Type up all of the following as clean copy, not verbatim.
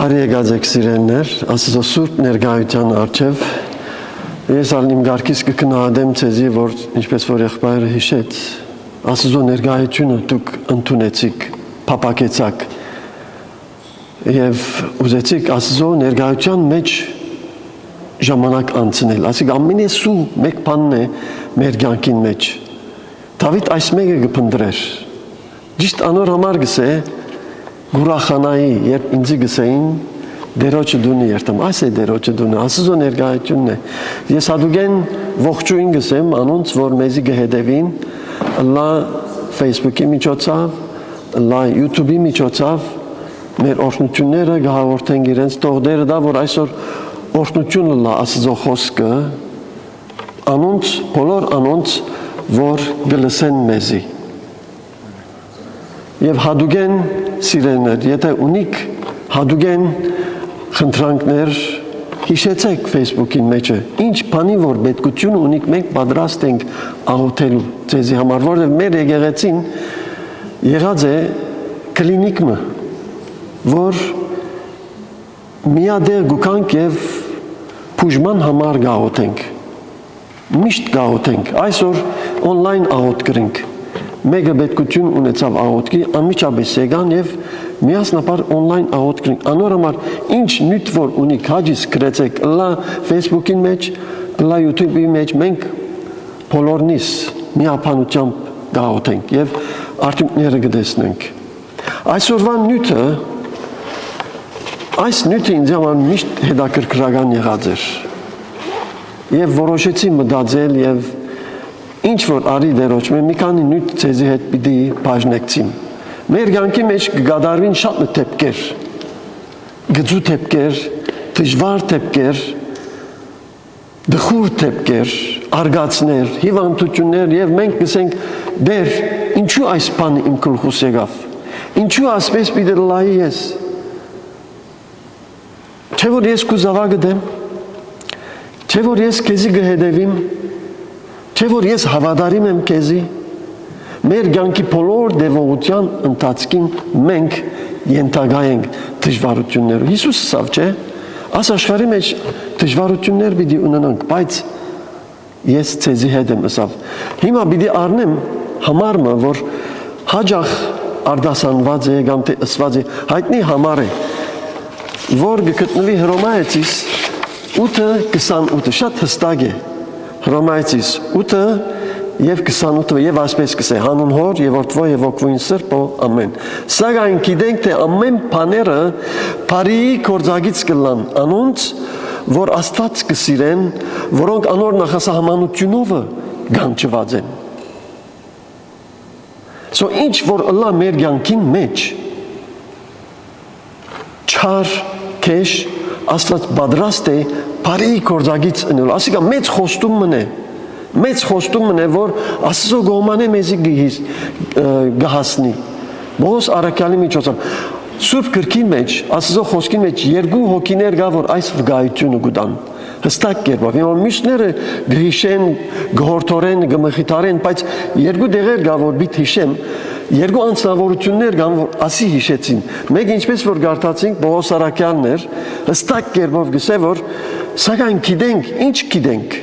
Բարի եկած սիրելիներ, Աստծո սուրբ ներկայության առջև ես իմ գարկից կգնահատեմ ցեզի, որ ինչպես որ եղբայրը հիշեց, Աստծո ներկայությունը դուք ընդունեցիք, փափակեցաք եւ ուզեցիք Աստծո ներկայության մեջ ժամանակ անցնել։ Ասիկ ամենեսու մեկ բանն է մեր կյանքին մեջ։ Դավիթ այս մեկը կփնտրեր։ Ճիշտ անոր համար գսե Գուրախանայի, երբ ինձ գսեին դերոջը դունի երթամ, այս է դերոջը դունը, Աստծո ներկայությունն է։ Ես հատուկեն ողջույն գսեմ անոնց, որ մեզի կհետևին, լա Facebook-ի միջոցով, լա YouTube-ի միջոցով մեր օրհնությունները կհաղորդենք իրենց տողդերը դա, որ այսօր օրհնությունը լա Աստծո խոսքը անոնց, բոլոր անոնց, որ կլսեն մեզի։ Եվ հատուկեն սիրելիներ, եթե ունիք հատուկեն խնդրանքներ, հիշեցեք Facebook-ին մեջը, ինչ բանի որ պետքություն ունիք, մենք պատրաստ ենք աղոթելու ձեզի համար, որովհետև մեր եկեղեցին եղած է կլինիկը, որ միադեղ գուկանք եւ բուժման համար գաղոթենք, միշտ գաղոթենք, այսօր օնլայն աղոթ կրենք, մեկը պետքություն ունեցավ աղոթքի, անմիջապես եկան եւ միասնապար օնլայն աղոթ կրենք, անոր համար ինչ նյութ որ ունիք, հաջիս գրեցեք, լա Facebook-ին մեջ, լա YouTube-ի մեջ, մենք բոլորնից միապանությամբ գաղոթենք եւ արդյունքները կտեսնենք։ Այսօրվա նյութը, այս նյութը ինձ համար միշտ հետաքրքրական եղած էր եւ որոշեցի մտածել եւ ինչ որ արի դերոջ մի քանի նյութ ցեզի հետ պիտի բաժնեկցիմ։ Մեր կյանքի մեջ կգադարվին շատ դեպքեր, գծու դեպքեր, դժվար դեպքեր, դխուր դեպքեր, արգացներ, հիվանդություններ եւ մենք կսենք դեր ինչու այս բանը իմ գլխուս եկավ։ Ինչու ասպես պիտի լայի ես։ Չէ որ ես կուզավա գտեմ, չէ որ ես քեզի կհետևիմ, չէ որ ես հավատարիմ եմ քեզի, մեր կյանքի բոլոր դեպողության ընթացքին մենք ենթակա ենք դժվարություններով։ Հիսուսը ասավ, չէ՞, այս աշխարհի մեջ դժվարություններ պիտի ունենանք, բայց ես ցեզի հետ եմ ասավ։ Հիմա պիտի առնեմ համարը, որ հաջող արդասանված է կամ թե ըսված է, հայտնի համար է, որ գտնվի Հռոմայեցիս 8:28, շատ հստակ է։ Հռոմայեցիս 8 եւ 28 եւ ասպես կսե հանուն հոր եւ որդվո եւ ոգվույն սրբո ամեն։ Սակայն գիտենք թե ամեն բաները բարի գործակից կլան անոնց, որ Աստված կսիրեն, որոնք անոր նախասահմանությունով գանչված են։ So ինչ որ ըլլա մեր կյանքին մեջ չար քեշ Աստված պատրաստ է բարի գործակից ընել, ասիկա մեծ խոստումն է, որ Աստծո գոհմանե մեզի գահասնի, Բողոս առաքյալի միջոցով, Սուրբ գրքին մեջ, Աստծո խոսքին մեջ երկու հոգիներ կա, որ այս վկայությունը կտան, հստակ կերպով, եւ մյուսները գհիշեն, գհորթորեն, գմխիթարեն, բայց երկու դեղեր կա, որ պիտի հիշեմ, երկու անձնավորություններ կան, որ ասի հիշեցին, մեկ ինչպես որ գարտացինք, Բողոս առաքյալն էր, հստակ կերպով գսե, որ սակայն գիտենք, ինչ գիտենք,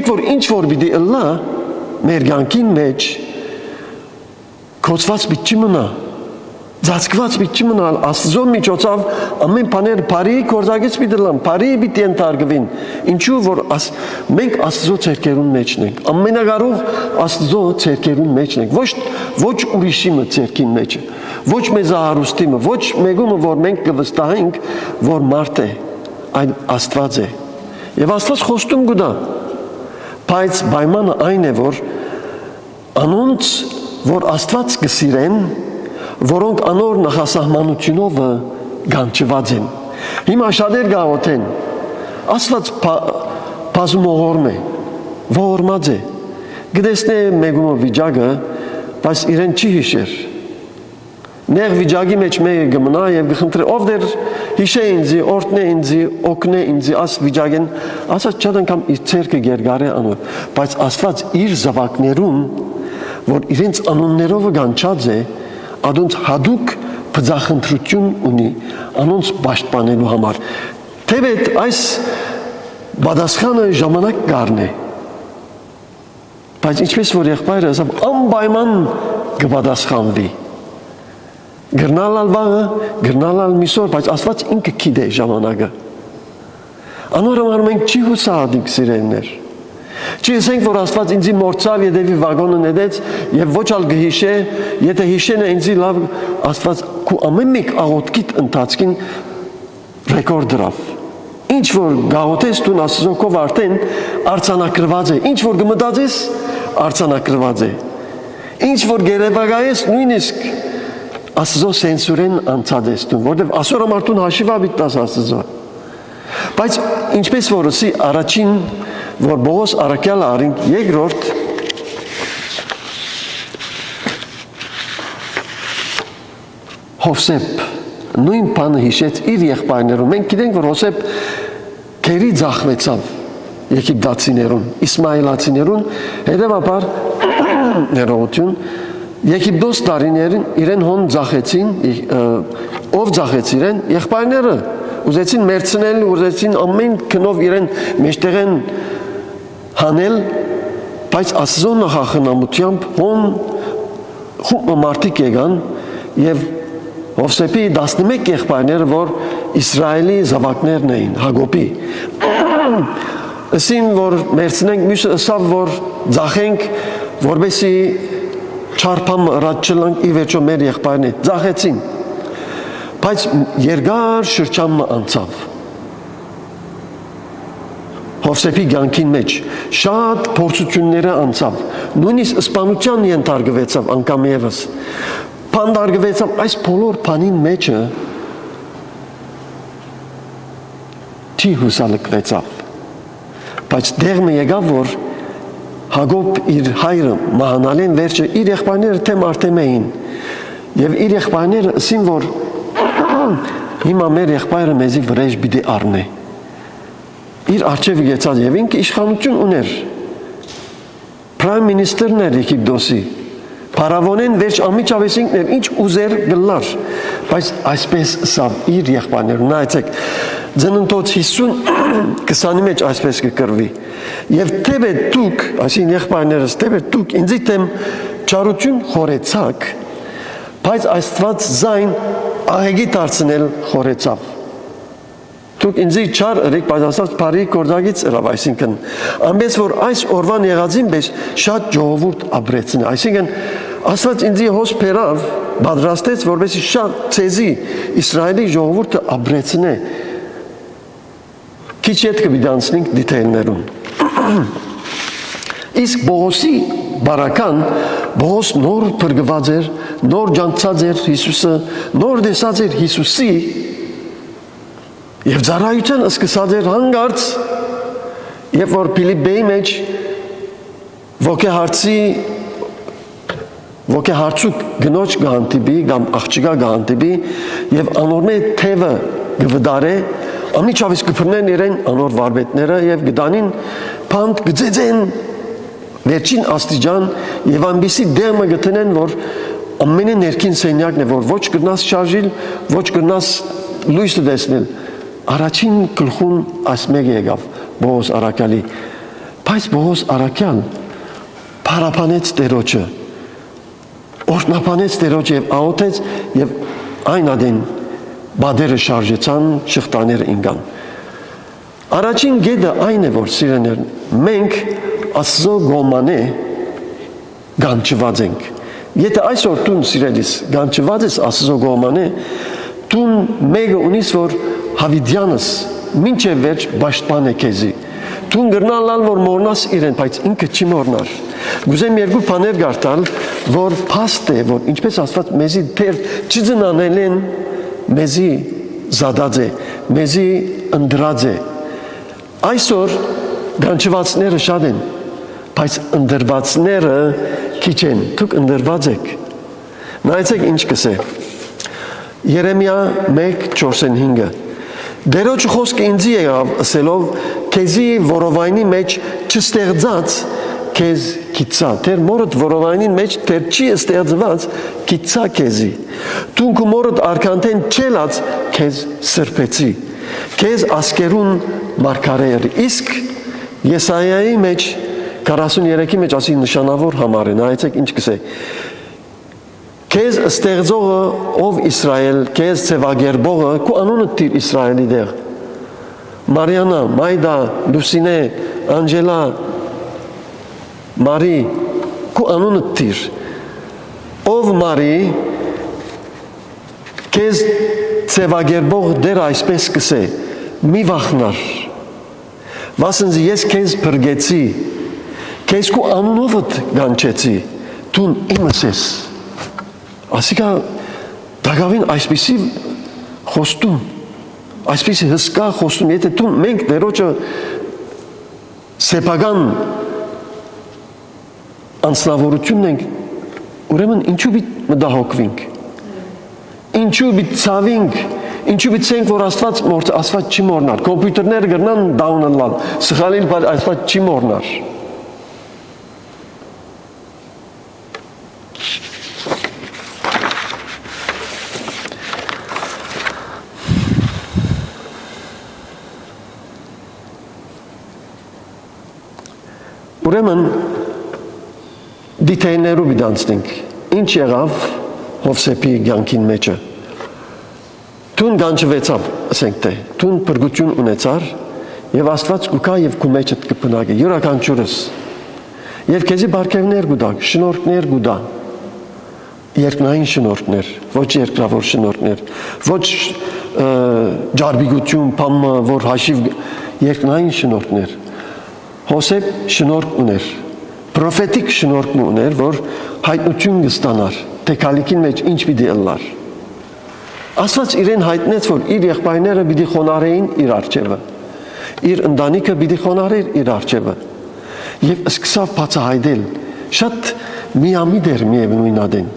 որ ինչ որ պիտի ըլլա մեր կյանքին մեջ կոչված պիտի մնա, ծածկված պիտի մնալ Աստծո միջոցով ամեն բաներ բարի գործակից պիտի լան, բարի պիտի ընթարգվին, ինչու որ մենք Աստծո ցերկերուն մեջն ենք, ամենակարող Աստծո ցերկերուն մեջն ենք, ոչ ուրիշիմը ցերկին մեջը, ոչ մեզ հարուստիմը, ոչ մեկումը որ մենք կվստահենք, որ մարդ է, այն Աստված է, եւ Աստված խոստում կտա, բայց պայմանը այն է, որ անոնց, որ Աստված կսիրեն, որոնք անոր նախասահմանությունով գանչված են։ Հիմա շատեր գաղոթեն, Աստված բազմողորմ է, ողորմած է, գտեսնե մեկումը վիճակը, բայց իրեն չի հիշեր։ Նեղ վիճակի մեջ մեկը գմնա եւ գխնդրե, ով դեր հիշե ինձի, օրտնե ինձի, օգնե ինձի, աս վիճակեն, ասած շատ անգամ իր ցերկը գերգարե անոր, բայց Աստված իր զավակներուն, որ իրենց անուններով գանչած է, Adunç haduk բծախնդրություն ունի անոնց պաշտպանելու համար։ Թեպետ այս պատասխանը ժամանակ կառնի։ Բայց ինչպես որ եղբայրը ասավ, անպայման կպատասխանվի։ Գրնալալ վաղը, գրնալալ միսոր, բայց Աստված ինքը գիտե ժամանակը։ Անոր համար մենք չի հուսահատենք սիրելիներ։ Չի ասենք, որ Աստված ինձի մորցավ, ետևի վագոնը նետեց եւ ոչ ալ գհիշե, եթե հիշենը ինձի լավ Աստված քու ամեն մեկ աղոթքիդ ընթացքին ռեկորդ դրավ։ Ինչ որ գաղութես դու Աստծոքով արդեն արցանակրված է, ինչ որ գմտածես արցանակրված է։ Ինչ որ գերեվագայես նույնիսկ Աստծո սենսուրեն անցած ես դու, որտեվ ասոր ամարտուն հաշիվաբիտ տաս Աստծո։ Բայց ինչպես որ ասի առաջին, որ Բողոս առաքյալը արինք երկրորդ Հովսեփ նույն բանը հիշեց իր եղբայրներում։ Մենք գիտենք, որ Հովսեփ քերի ձախվեցավ եգիպտացիներուն, իսմայելացիներուն, հետևաբար ներողություն, Եգիպտոս տարիներին իրեն հոն ձախեցին, ով ձախեց իրեն, եղբայրները ուզեցին մերցնել, ուզեցին ամեն քնով իրեն մեջտեղեն հանել, բայց Աստծո նախախնամությամբ հոն խումբ մարդիկ եկան եւ Հովսեփի 11 եղբայրները, որ Իսրայելի զավակներն էին, Հակոբի, ասին, որ մերցնենք, մյուսը ասավ, որ ձախենք, որբեսի չարփամ առաջ չլանք, ի վերջո մեր եղբայրն է, ձախեցին, բայց երկար շրջանը անցավ, Հովսեփի կյանքին մեջ շատ փորձությունները անցավ, նույնիսկ սպանության ենթարկվեցավ անգամ եւս, փանդարգվեցավ այս բոլոր բանին մեջը չի հուսալքվեցավ, բայց դեղը եկավ, որ Հակոբ իր հայրը մահանալեն վերջը իր եղբայրները թեմ արդեմ էին եւ իր եղբայրները ասին, որ հիմա մեր եղբայրը մեզի վրեժ պիտի առնի, իր արջև եկած եւ ինքը իշխանություն ուներ, պրայմ մինիստրն էր Եգիպտոսի, Փարավոնեն վերջ ամիջավեսինքն էր, ինչ ուզեր գլար, բայց այսպես սավ իր եղբայրները, նայեցեք, ձնընթոց 50-20-ի մեջ այսպես կկրվի, և թեպետ դուք, այսին եղբայրներս, թեպետ դուք ինձի թեմ չարություն խորեցակ, բայց Աստված զայն ահեգի դարձնել խորեցավ, դուք ինձի չար ըրեք, բայց Աստված բարի գործակից ըրավ, այսինքն, ամբես որ այս օրվան եղածին պես շատ ժողովուրդ ապրեցնի, այսինքն, Աստված ինձի հոս պերավ, բադրաստեց, որպեսի շատ ծեզի Իսրայելի ժողովուրդը ապրեցնե, քիչ ետ կվիդանցնենք դիտելներուն։ Իսկ Բողոսի բարական, Բողոս նոր պրգված էր, նոր ջանցած էր Հիսուսը, նոր դեսած էր Հիսուսի, և ծառայության սկսած էր հանգարց, երբ որ Փիլիպպեի մեջ ոգեհարցուկ գնոջ գանտիբի, կամ աղջիկա գանտիբի, և անորմե թևը գվդարե, ամիջավիս կպրնեն իրեն անոր վարբետները և գդանին պանդ գծեծեն վերջին աստիճան և անբիսի դեղմը գտնեն, որ ամենը ներքին սենյակն է, որ ոչ կրնաս շարժիլ, ոչ կրնաս լույսը դեսնել, առաջին գլխուն այս մեկ եկավ Բողոս առաքյալի, բայց Բողոս առաքյալ փարապանեց Տերոջը, օրհնապանեց Տերոջը և աղոթեց և այն ադեն բադերը շարժեցան, շղթաները ինգան։ Առաջին գեդը այն է, որ սիրեներ, մենք Աստծո գոմանե գանչված ենք։ Եթե այսօր տուն սիրելիս գանչված ես Աստծո գոմանե, տուն մեկը ունիս, որ հավիդյանս մինչև վերջ պաշտպան է քեզի։ Տուն գրնալալ, որ մորնաս իրեն, բայց ինքը չի մորնար։ Գուզեմ երկու բաներ գարտալ, որ փաստ է, որ ինչպես Աստված մեզի դեռ չձնանել են, մեզի զադած է, մեզի ընդրած է։ Այսօր գանչվածները շատ են, բայց ընդրվածները քիչ են, դուք ընդրված եք։ Նայեցեք ինչ կսե։ Երեմիա 1:4-5 Դերոջ խոսքը ինձի եղավ ասելով, քեզի որովայնի մեջ չստեղծած քեզ գիծա, դեր մորդ որովայնին մեջ դեր չի ստեղծված գիծա քեզի։ Դու քո մորդ արքանտեն չելած քեզ սրբեցի, քեզ ասկերուն մարգարեր։ Իսկ Եսայայի մեջ 43-ի մեջ ասի նշանավոր համար է, նայեցեք ինչ կսե։ Քեզ ստեղծողը ով Իսրայել, քեզ ցևագերբողը, քո անունը տիր Իսրայելի դեղ։ Մարիանա, Մայդա, Լուսինե, Անջելա, Մարի, քո անունը տիր։ Ով Մարի, քեզ ցևագերբող դեր այսպես կսե, մի վախնար։ Վասնզի ես քեզ փրկեցի, քեզ քո անունովդ գանչեցի, դու իմս ես։ Ասիկա Դագավին այսպիսի խոստում, այսպիսի հսկա խոստում, եթե դու մենք դերոջը սեփական անձնավորությունն ենք, ուրեմն ինչու պիտի մտահոգվենք, ինչու պիտի ցավենք, ինչու պիտի ցենք, որ Աստված չի մոռնար, կոմպյուտերները գրնան դաունանալ, սխալին բայց Աստված չի մոռնար։ Ուրեմն դիտայներով իդանցնենք, ինչ եղավ Հովսեփի կյանքին մեջը։ Տուն գանչվեցավ, ասենք թե, տուն փրկություն ունեցար եւ Աստված կուքա եւ քո մեջդ կփնակի յուրաքանչյուրս։ Եվ քեզի բարգևներ կուտա, շնորհքներ կուտա։ Երկնային շնորհքներ, ոչ երկրավոր շնորհքներ, ոչ ջարբիգություն, փամը, որ հաշիվ երկնային շնորհքներ։ Հոսեփ շնորհք ուներ, պրոֆետիկ շնորհք ուներ, որ հայտնություն կստանար, թե քալիքին մեջ ինչ պիտի ըլլար։ Աստված իրեն հայտնեց, որ իր եղբայրները պիտի խոնարհեին իր առջևը, իր ընտանիքը պիտի խոնարհեր իր առջևը, եւ սկսավ բացահայտել, շատ միամիտ էր միևնույն ադեն։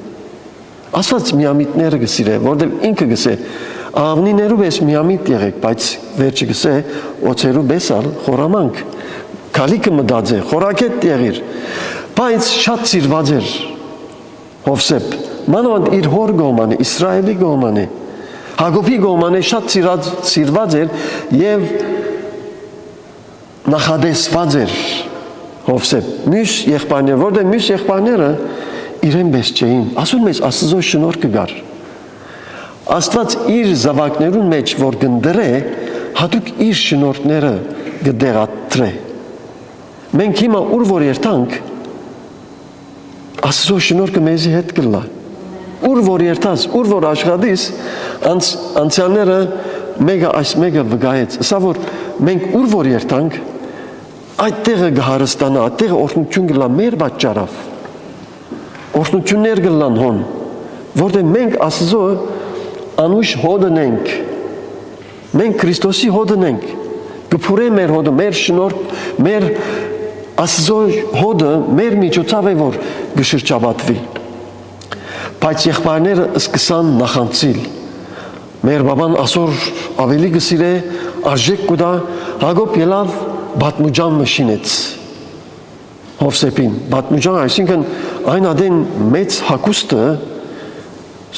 Աստված միամիտները գսիրե, որտեղ ինքը գսե, ավնիներու պես միամիտ եղեք, բայց վերջը գսե, օծերու բեսալ խորամանք։ Քալիքը մտածե, խորակետ եղիր, բայց շատ սիրված էր Հովսեփ, մանավանդ իր հոր գոմանը, Իսրայելի գոմանը, Հակոբի գոմանը շատ սիրված էր եւ նախադեсված էր Հովսեփ։ Մյուս եղբայրները, որտեղ մյուս եղբայրները իրեն պես չէին, ասում ես Աստծո շնորհքը գար։ Աստված իր զավակներուն մեջ որ գնդրե, հատուկ իր շնորհները գդեղատրե։ Մենք հիմա ուր որ երթանք, Աստծո շնորհքը մեզի հետ կլա։ Ուր որ երթաս, ուր որ աշխատիս, անցյալները մեկը այս մեկը վգայեց։ Սա որ մենք ուր որ երթանք, այդտեղը գահարստանա, այդտեղը օրհնություն կլա մեր պատճառով։ Օրհնություններ կլան հոն, որտեղ մենք Աստծո անուշ հոդն ենք։ Մենք Քրիստոսի հոդն ենք։ Գփուրե մեր հոդը, մեր շնորհ, մեր Աստծո հոդը մեր միջոցով է որ գշրջաբատվի։ Բայց եղբայրները սկսան նախանցիլ։ Մեր բաբան ասոր ավելի գսիրե արժեք կուտա, Հակոբ ելավ բատմուջան մշինեց Հովսեփին։ Բատմուջան, այսինքն այն ադեն մեծ հակուստը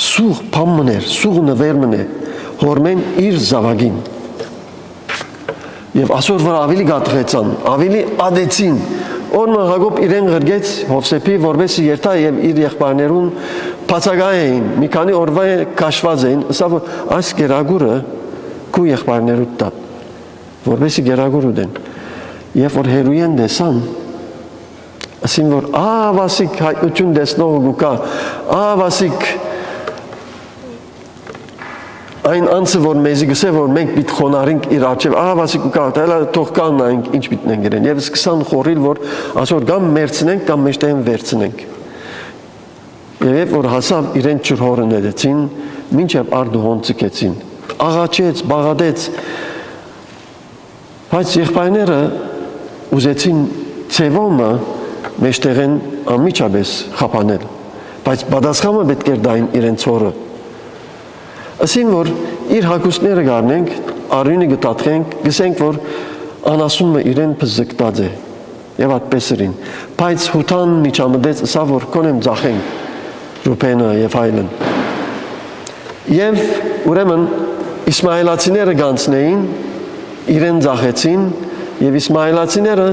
սուղ փամմներ, սուղ նվերմն է, հորմեն իր զավագին։ Եվ ասոր վրա ավելի գատղեցան, ավելի ադեցին, օրմը Հակոբ իրեն գրգեց Հովսեփի, որբեսի երթա եւ իր եղբայրներուն բացակայ էին, մի քանի օրվա քաշված էին, ասա որ այս գերագուրը քու եղբայրներուդ տա, որբեսի գերագուր ուտեն։ Եվ որ հերույեն դեսան, ասին որ ավասիկ հայտնություն դեսնող գուկա, ավասիկ այն անձը որ մեզի գսե որ մենք պիտի խոնարհենք իր առջև, ավասիկ ու կա, հələ թող կանայինք ինչ պիտի գրեն։ Եվ սկսան խորիլ որ ասոր կամ մերցնենք կամ մեջտեղեն վերցնենք։ Եվ որ հասավ իրեն ջրհորը ներեցին, մինչև արդուհոն ցկեցին։ Աղաչեց, բաղադեց։ Բայց եղբայրները ուզեցին ցևոմը մեջտեղեն անմիջապես խափանել։ Բայց պատասխանը պետք էր դային իրենց հորը։ Ասին որ իր հակուստները գարնենք, արյունը գտածենք, գսենք որ անասունը իրեն փզկտած է։ եւ այդպես էին։ Բայց հութան միջամտեց սա որ կոնեմ ծախենք Ռուբենը եւ այլն։ Եվ ուրեմն Իսմայելացիները գանցնեին, իրեն ծախեցին եւ Իսմայելացիները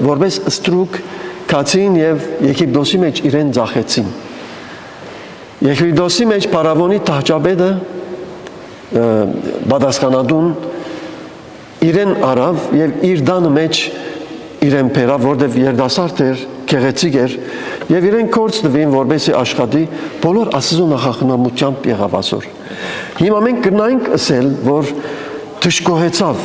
որպես ստրուկ կացին եւ Եգիպտոսի մեջ իրեն ծախեցին։ Եգիպտոսի մեջ Փարավոնի տահճաբեդը բադասխանադուն իրեն արավ եւ իր դանը մեջ իրեն բերավ, որտեվ երդասարդ էր, գեղեցիկ էր եւ իրեն կորց տվին, որպեսզի աշխատի, բոլոր Աստծո նախախնամությամբ եղավ այսօր։ Հիմա մենք կնայինք ասել, որ դժգոհեցավ։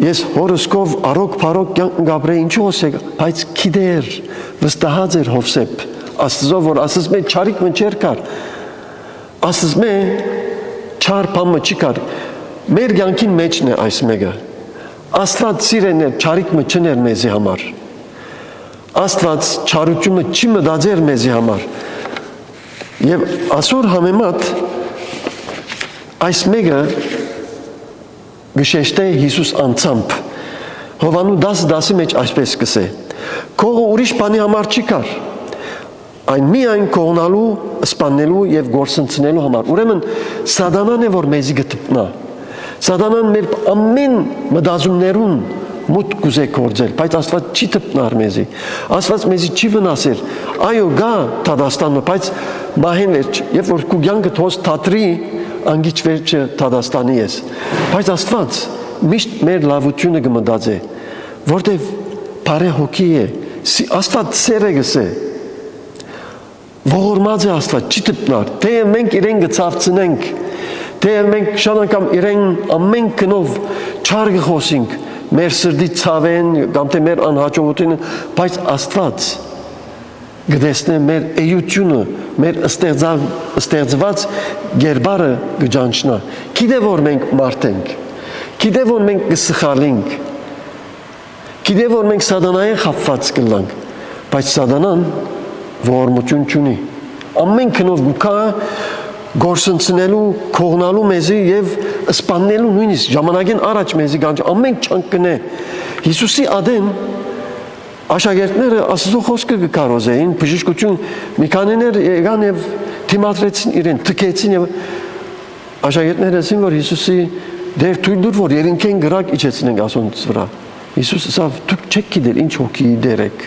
Ես հորոսկով արոք-փարոք կյանք ապրեի, ինչու ասեք, բայց գիտեր, վստահած էր Հովսեփ, Աստծո, որ ասես մե չարիք մը չեր կար։ Ասես մե չար բամը չի կար։ Մեր կյանքին մեջն է այս մեկը։ Աստված սիրեն է չարիք մը չներ մեզի համար։ Աստված չարությունը չի մտածեր մեզի համար։ Եվ այսօր համեմատ այս մեկը գշեշտե Հիսուս անցամբ Հովանու 10:10-ի մեջ այսպես կսե. Քողը ուրիշ բանի համար չի կար։ Այն միայն կողնալու, սպանելու եւ գործընծնելու համար։ Ուրեմն սատանան է որ մեզի գտնա։ Սատանան մեր ամեն մտածումներուն մուտք կուզե գործել, բայց Աստված չի տնար մեզի։ Աստված մեզի չի վնասեր։ Այո, գա Թադաստանը, բայց մահեն վերջ, երբ որ քու կյանքը թոս թատրի, անգիչ վերջը Թադաստանի ես։ Բայց Աստված միշտ մեր լավությունը կմտածե, որտեվ բարե հոգի է։ Աստված սեր է գսե։ Ողորմած է Աստված, չի տնար։ Թե մենք իրեն գծավցնենք, թե մենք շատ անգամ իրեն ամեն կնով չար գխոսենք, մեր սրտի ցավեն կամ թե մեր անհաջողությունը, բայց Աստված գտեսնե մեր էությունը, մեր ստեղծված գերբարը գճանչնա։ Գիտե որ մենք մարդ ենք, գիտե որ մենք կսխալենք, գիտե որ մենք սատանային խապված կլանք, բայց սատանան ողորմություն չունի։ Ամեն կնով գուկա գործընծնելու, կողնալու մեզի եւ սպաննելու նույնիսկ ժամանակին առաջ մեզի գանջ ամեն չանկնե Հիսուսի ադեն աշակերտները Աստծո խոսքը կկարոզեին բժշկություն մի քանիներ եկան եւ դիմադրեցին իրեն թքեցին եւ աշակերտները ասին որ Հիսուսի դեր թույլ դուր որ երինքեն գրակ իջեցնենք ասոնց վրա Հիսուսը ասավ դուք չեք գիտեր ինչ հոգի դերեք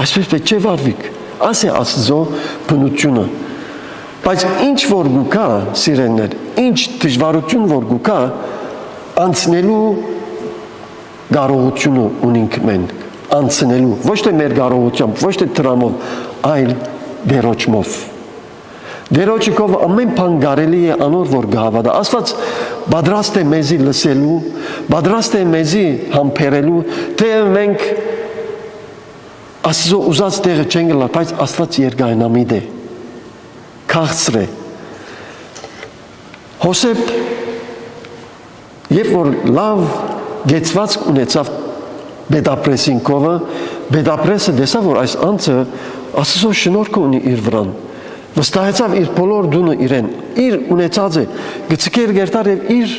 այսպես պետք չէ վարվիք ասե Աստծո բնությունը բայց ինչ որ գուկա սիրելներ ինչ դժվարություն որ գուկա անցնելու կարողությունը ունենք մենք անցնելու ոչ թե մեր կարողությամբ ոչ թե դրամով այլ դերոճմով դերոճիկով ամեն բան կարելի է անոր որ գահավատա Աստված պատրաստ է մեզի լսելու պատրաստ է մեզի համբերելու թե մենք Աստծո ուզած տեղը չեն գլա բայց Աստված երկայնամիտ է քաղցր է Հոսեփ երբ որ լավ գեցված ունեցավ Բեդապրեսին կովը Բեդապրեսը տեսավ որ այս անձը Աստծո շնորհքը ունի իր վրան վստահեցավ իր բոլոր դունը իրեն իր ունեցած է գցկեր գերտար եւ իր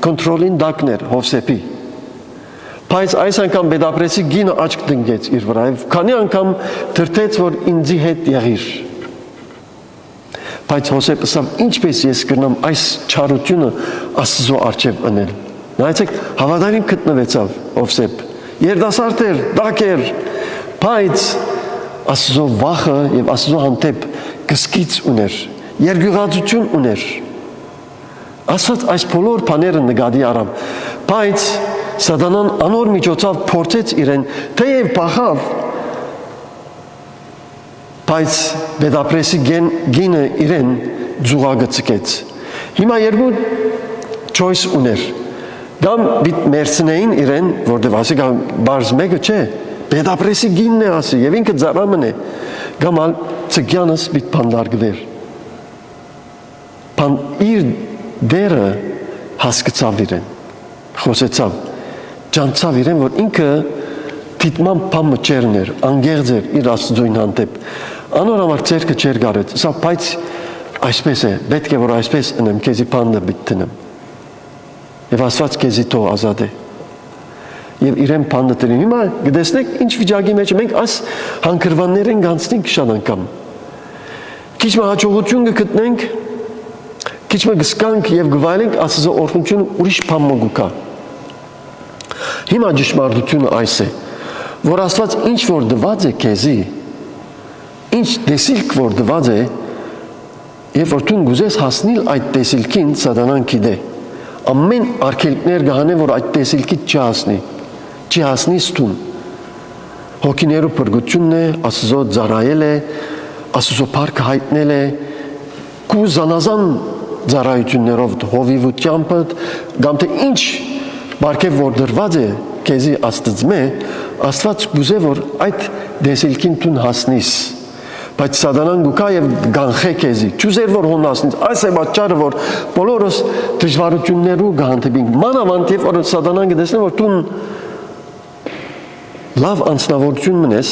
կոնտրոլին դակներ Հովսեփի բայց այս անգամ Բեդապրեսի գինը աչք տնկեց իր վրա եւ քանի անգամ դրտեց որ ինձի հետ եղիր բայց Հոսեփը ասավ ինչպես ես կրնամ այս չարությունը Աստծո առջև անել նայեցեք հավատարիմ գտնվեցավ Հովսեփ երդասարդ էր դակեր բայց Աստծո վախը եւ Աստծո հանդեպ կսկիծ ուներ երկյուղածություն ուներ Աստված այս բոլոր բաները նկատի առավ բայց սատանան անոր միջոցով փորձեց իրեն թեև բախավ բայց Բեդապրեսի գինը իրեն ձուղագծկեց հիմա երկու choice ուներ կամ մերցնեին իրեն որտեվ ասի կամ բարձ մեկը չէ Բեդապրեսի գինն է ասի եւ ինքը ծառամն է կամ ալ ցգյանս բիտ բանդարգվեր բան իր դերը հասկացավ իրեն խոսեցավ ջանցավ իրեն որ ինքը դիտման բամը չերներ անգերձ էր իր Աստծոյին հանդեպ անոր համար ցերկը չեր գարեց սա բայց այսպես է պետք է որ այսպես ընեմ քեզի բանը բիտնեմ եւ Աստված քեզի թող ազատ է եւ իրեն բանը դրին։ Հիմա գտեսնեք ինչ վիճակի մեջ մենք այս հանգրվաններն գանցնենք շատ անգամ։ Քիչ մը հաջողություն կգտնենք, քիչ մը գսկանք եւ գվայելենք Աստծո օրհնությունը ուրիշ բան մոգուկա։ Հիմա ճշմարտությունը այս է, որ Աստված ինչ որ դված է քեզի, ինչ դեսիլք որ դված է, եւ որ դու գուզես հասնել այդ դեսիլքին, սատանան գիտե։ Ամեն արգելքներ գահանե, որ այդ դեսիլքից չի հասնի ստուն։ Հոգիներու բրգությունն է, Աստծո ծառայել է, Աստծո փառքը հայտնել է, քու զանազան ծառայություններով, հովիվությամբ, կամ թե ինչ բարգև որ դրված է քեզի Աստծմե, Աստված գուզե որ այդ դեսիլքին դու հասնես։ Բայց սատանան գուկա եւ գանխե քեզի։ Չուզեր որ հոնասնից, այս է պատճառը որ բոլորս դժվարություններու գանթեբին։ Մանավանդ եւ որ սատանան գտեսնի որ դու լավ անձնավորություն մնես,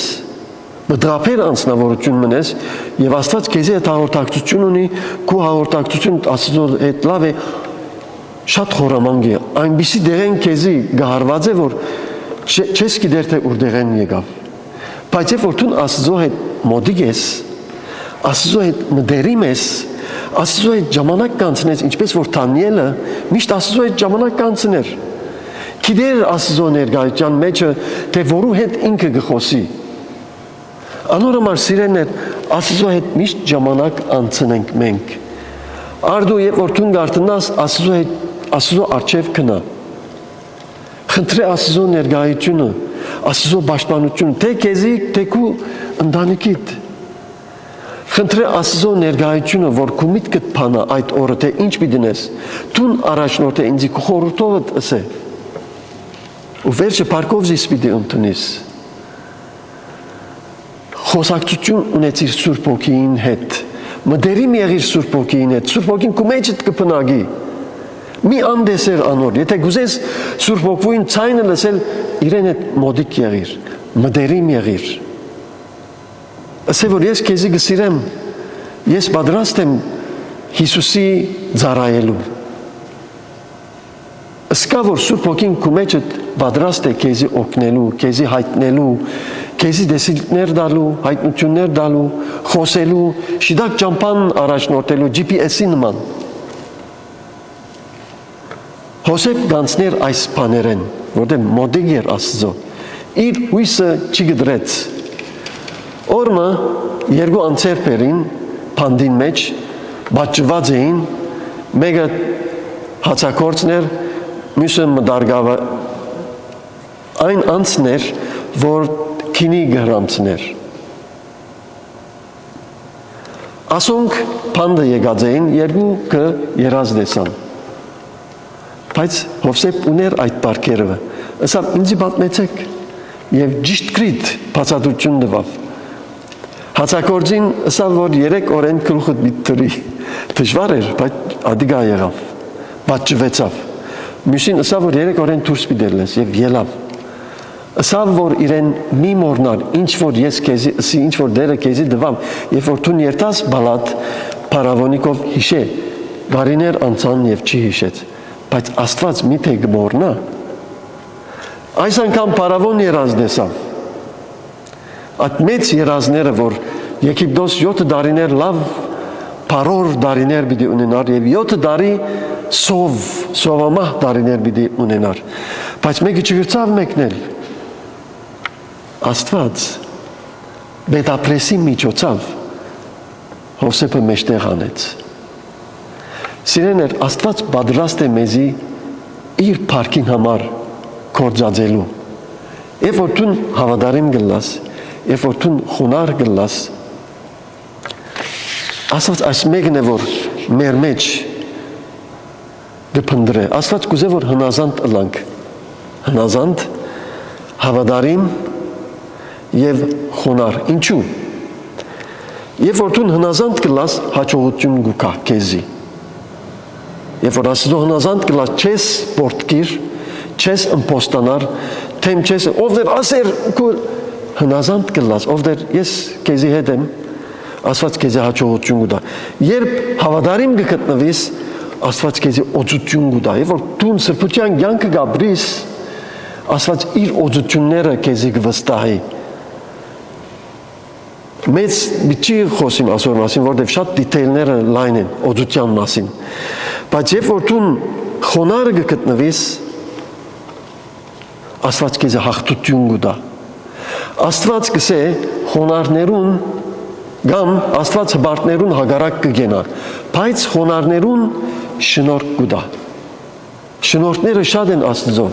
մդրապեր անձնավորություն մնես եւ Աստված քեզի այդ հաղորդակցություն ունի, քո հաղորդակցություն Աստծո հետ լավ է, շատ խորամանկ է, այնպիսի դերեն քեզի գահարված է որ չես գիտեր թե ուր դերեն եկավ։ Բայց երբ որ դու Աստծո հետ մոդիկ ես, Աստծո հետ մդերիմ ես, Աստծո հետ ժամանակ կանցնես, ինչպես որ Դանիելը միշտ Աստծո հետ ժամանակ կանցներ։ Գիտեր Աստծո ներկայության մեջը, թե որու հետ ինքը գխոսի։ Անորոմար սիրելիներ, Աստծո հետ միշտ ժամանակ անցնենք մենք։ Արդու երբ որ դու գարտնաս Աստծո հետ, Աստծո առջև գնա։ Խնդրե Աստծո ներկայությունը, Աստծո պաշտպանությունը, թե քեզի, թե քու ընտանիքիդ։ Խնդրե Աստծո ներկայությունը, որ քու միտքդ բանա այդ օրը, թե ինչ պիտենես։ Դու առաջնորդ է ինձ քու խորհուրդովդ ասե։ Ու վերջը պարկով զիս պիտի ընդունես։ Խոսակցություն ունեցիր Սուրբ Հոգին հետ։ Մդերիմ եղիր Սուրբ Հոգին հետ։ Սուրբ Հոգին քու մեջդ կփնագի։ Մի անդեսեր անոր, եթե գուզես Սուրբ Հոգին ցայնը լսել, իրեն հետ մոդիկ եղիր, մդերիմ եղիր։ Ասե որ ես քեզի գսիրեմ, ես պատրաստ եմ Հիսուսի ծառայելու։ Ըսկա որ Սուրբ Հոգին քու մեջդ պատրաստ է քեզի օգնելու, քեզի հայտնելու, քեզի դեսիլքներ տալու, հայտնություններ տալու, խոսելու, շիդակ ճամփան առաջնորդելու GPS-ի նման։ Հոսեփ գանցներ այս բաներեն, որտեղ մոդիկ էր Աստծո։ Իր հույսը չգդրեց։ Օրմը երկու անցերպերին փանդին մեջ բաճված էին, մեկը հացակորցներ, մյուսը մդարգավը, այն անցներ, որ քինի գհրամցներ։ Ասոնք փանդը եկած էին, երկուքը երազ դեսան։ Բայց Հովսեփ ուներ այդ բարգերը, ասավ ինձի պատմեցեք եւ ճիշտ գրիտ բացատրություն տվավ։ Հացակորձին ասավ որ 3 օրեն գլուխը դիտրի, դժվար էր, բայց ադիգա եղավ, բաճվեցավ։ Մյուսին ասավ որ 3 օրեն դուրս պիտելես եւ ելավ։ Ասավ որ իրեն մի մորնար, ինչ որ ես քեզի, ինչ որ դերը քեզի դվամ, երբ որ դու երթաս բալատ փարավոնիկով հիշե, գարիներ անցան եւ չի հիշեց։ Բայց Աստված միթե գմորնա։ Այս անգամ փարավոն երազ դեսավ։ Այդ մեծ երազները, որ Եգիպտոս 7 տարիներ լավ փարոր տարիներ պիտի ունենար եւ 7 տարի սովամահ տարիներ պիտի ունենար։ Բայց մեկը չգրծավ մեկնել։ Աստված բետապրեսի միջոցով Հովսեփը մեջտեղ անեց։ Սիրեներ, Աստված պատրաստ է մեզի իր փառքին համար կործածելու։ Երբ որ դու հավատարիմ գլաս, երբ որ դու խոնար գլաս, Աստված այս մեկն է որ մեր մեջ դպնդրե։ Աստված կուզե որ հնազանդ ըլանք, հնազանդ, հավատարիմ եւ խոնար։ Ինչու՞։ Երբ որ դու հնազանդ գլաս, հաջողություն գուկա քեզի։ Երբ որ Աստծո հնազանդ գլաս, չես պորտկիր, չես ըմպոստանար, թեմ չես, ով դեր ասեր հնազանդ գլաս, ով դեր ես քեզի հետ եմ, Աստված քեզի հաջողություն գուտա։ Երբ հավատարիմ գտնվես, Աստված քեզի օծություն գուտա։ Երբ որ դու սրբության կյանքը գաբրիս, Աստված իր օծությունները քեզի կվստահի։ Մեծ չի խոսիմ այսօր մասին, որտեղ շատ դիթեյլները լայն են օծության մասին։ Բայց երբ որ դու խոնարհը գտնվես, Աստված քեզ հաղթություն կտա։ Աստված կսե խոնարհներուն կամ Աստված հբարտներուն հագարակ կգենա, բայց խոնարհներուն շնորհք կտա։ Շնորհքները շատ են Աստծո։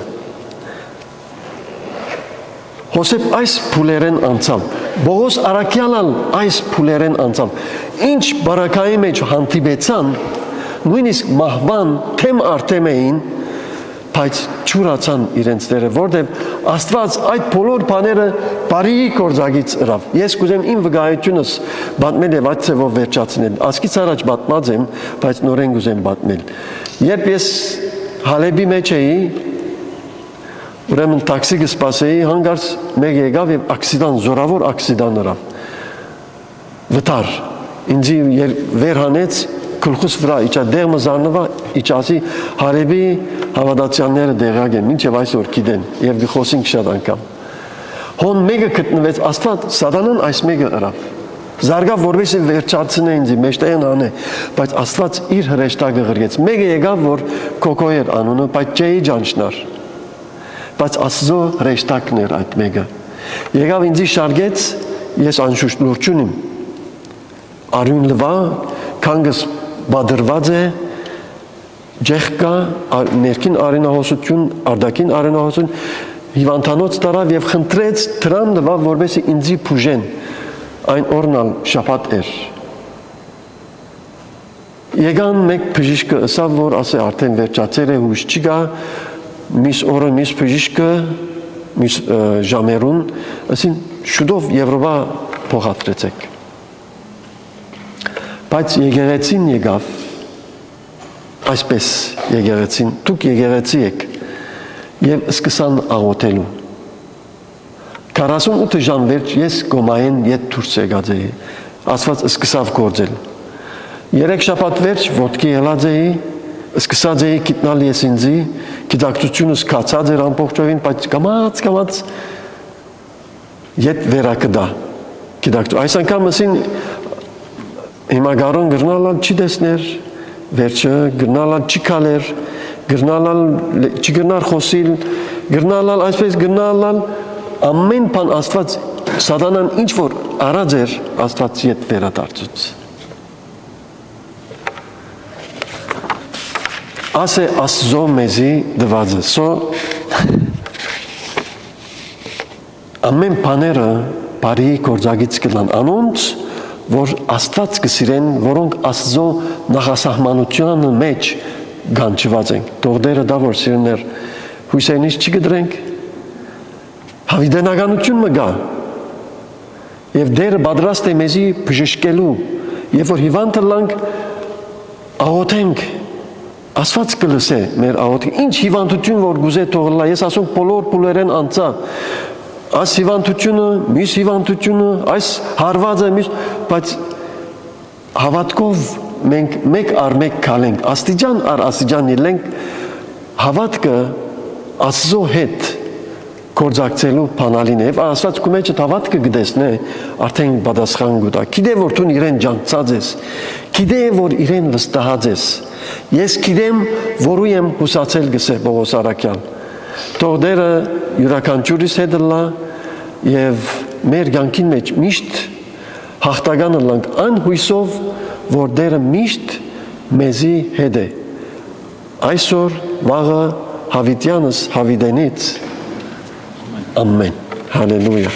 Հոսեփ այս փուլերեն անցավ, Բողոս Արաքյալն այս փուլերեն անցավ։ Ինչ բարակայի մեջ հանդիպեցան, նույնիսկ մահվան թեմ արդեմ էին, բայց չուրացան իրենց դերը, որտեղ Աստված այդ բոլոր բաները բարի գործակից ըրավ։ Ես կուզեմ իմ վկայությունս պատմել եւ այդ ծավով վերջացնել։ Ասկից առաջ պատմած եմ, բայց նորեն կուզեմ պատմել։ Երբ ես Հալեբի մեջ էի, ուրեմն տաքսի կսպասեի, հանգարց մեկ եկավ եւ ակսիդան, զորավոր ակսիդան ըրավ։ Վտար, ինձի վեր հանեց, գլխուս վրա իջա դեղը զարնվա, իջացի Հալեբի հավատացյալները դեղակ են, մինչև այսօր գիտեն եւ գխոսենք շատ անգամ։ Հոն մեկը գտնվեց, Աստված սատանան այս մեկը ըրավ։ Զարգավ որովհետեւ վերջացնե ինձ մեջտեղն անե, բայց Աստված իր հրեշտակը ղրգեց։ Մեկը եկավ, որ Կոկոյեր անունը, բայց չէի ճանչնար։ Բայց Աստծո հրեշտակն էր այդ մեկը։ Եկավ ինձի շարգեց, ես անշուշտ լուր չունիմ։ Արյուն լվա, քանգս բادرված է, ջեղկա, ներքին արենահոսություն, արտաքին արենահոսություն, հիվանդանոց տարավ եւ խնդրեց դրան լվա, որովհետեւ ինձի փուժեն։ Այն օրնալ շաբաթ էր։ Եկան մեկ բժիշկը ասավ, որ ասե արդեն վերջացել է, հույս չկա, միս օրը միս բժիշկը, միս ժամերուն, ասին շուտով Եվրոպա փոխադրեցեք։ Բայց եկեղեցին եկավ, այսպես եկեղեցին, դուք եկեղեցի եք եւ սկսան աղոթելու։ 48 ժամ վերջ ես գոմային ետ դուրս եկած էի, Աստված սկսավ գործել։ 3 շաբաթ վերջ ոտքի ելած էի, սկսած էի գիտնալ ես ինձի, գիտակցությունս կացած էր ամբողջովին, բայց կամաց ետ վերակդա գիտակցություն։ Այս անգամ ասին հիմա գարուն գրնալալ չի տեսներ, վերջը գրնալալ չի կալեր, գրնալալ չի գրնար խոսիլ, գրնալալ այսպես գրնալալ ամեն բան Աստված սատանան ինչ որ արած էր Աստված ետ վերադարձուց։ Ասե Աստծո մեզի դվածը, սո ամեն բաները բարի գործակից կլան անոնց, որ Աստված կսիրեն, որոնք Աստծո նախասահմանության մեջ գանչված են։ Թողդերը դա որ սիրներ հույսենից չգդրենք, հավիտենականություն մը գա, եւ դերը պատրաստ է մեզի բժշկելու, եւ որ հիվանդը լանք աղոթենք, Աստված կլսե մեր աղոթքը, ինչ հիվանդություն որ գուզե թողլա, ես ասում բոլոր փուլերեն անցա, այս հիվանդությունը, մյուս հիվանդությունը, այս հարվածը, բայց հավատքով մենք մեկ առ մեկ քալենք, աստիճան առ աստիճան ելենք, հավատքը Աստծո հետ գործակցելու բանալին է, եւ Աստված քո մեջ հավատքը գտեսնե, արդեն պատասխան կտա։ Գիտե որ դու իրեն ջանցած ես, գիտե որ իրեն վստահած ես։ Ես գիտեմ, որու եմ հուսացել գսե Բողոս Արաքյան։ Թող դերը յուրաքանչյուրիս հետ լա եւ մեր կյանքին մեջ միշտ հաղթականը լանք անհույսով, որ դերը միշտ մեզի հետ է։ Այսօր վաղը հավիտյանս հավիտենից Ամեն։ Հալելույա։